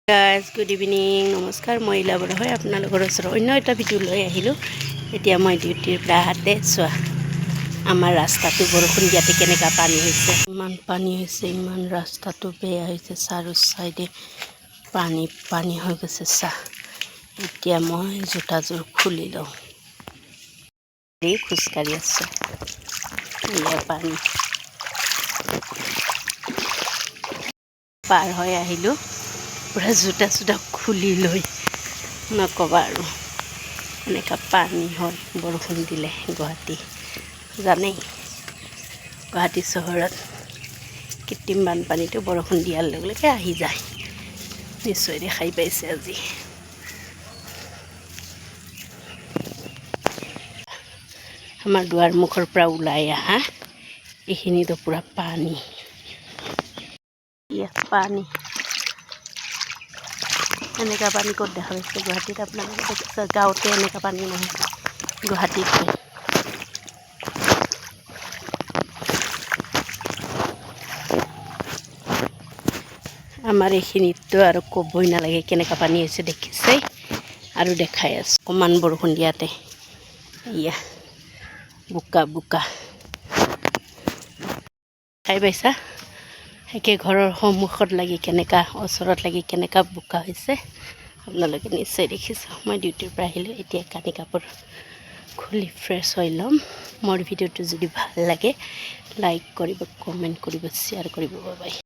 Guys good evening নমস্কাৰ মই ইলা বৰা হয় আপোনালোকৰ ওচৰত অন্য এটা ভিডিঅ' লৈ আহিলোঁ। এতিয়া মই ডিউটিৰ পৰা আহোঁতে চোৱা আমাৰ ৰাস্তাটো বৰষুণ দিয়াতে কেনেকুৱা পানী হৈছে, ইমান পানী হৈছে, ইমান ৰাস্তাটো বেয়া হৈছে, চাৰো চাইডে পানী পানী হৈ গৈছে। চাহ এতিয়া মই জোতাযোৰ খুলি লওঁ, খোজকাঢ়ি আছোঁ। এয়া পানী পাৰ হৈ আহিলোঁ, পূৰা জোতা চোতা খুলি লৈ নক'বা আৰু এনেকুৱা পানী হয় বৰষুণ দিলে। গুৱাহাটী জানেই, গুৱাহাটী চহৰত কৃত্ৰিম বানপানীটো বৰষুণ দিয়াৰ লগে লগে আহি যায়। নিশ্চয় দেখাই পাইছে আজি। আমাৰ দুৱাৰ মুখৰ পৰা ওলাই আহা এইখিনিতো পূৰা পানী, ইয়াত পানী এনেকুৱা পানী ক'ত দেখা পাইছে গুৱাহাটীত? আপোনালোকে দেখিছে গাঁৱতে এনেকুৱা পানী নহয়, গুৱাহাটীত আমাৰ এইখিনিততো আৰু ক'বই নালাগে কেনেকুৱা পানী হৈছে। দেখিছে আৰু দেখাই আছোঁ অকণমান বৰষুণ দিয়াতে এয়া বোকা বোকা খাই পাইছা? একে ঘৰৰ সন্মুখত লাগি কেনেকুৱা, ওচৰত লাগি কেনেকুৱা বোকা হৈছে আপোনালোকে নিশ্চয় দেখিছোঁ। মই ডিউটিৰ পৰা আহিলোঁ, এতিয়া কানি কাপোৰ খুলি ফ্ৰেছ হৈ ল'ম। মোৰ ভিডিঅ'টো যদি ভাল লাগে লাইক কৰিব, কমেণ্ট কৰিব, শ্বেয়াৰ কৰিব। বাই।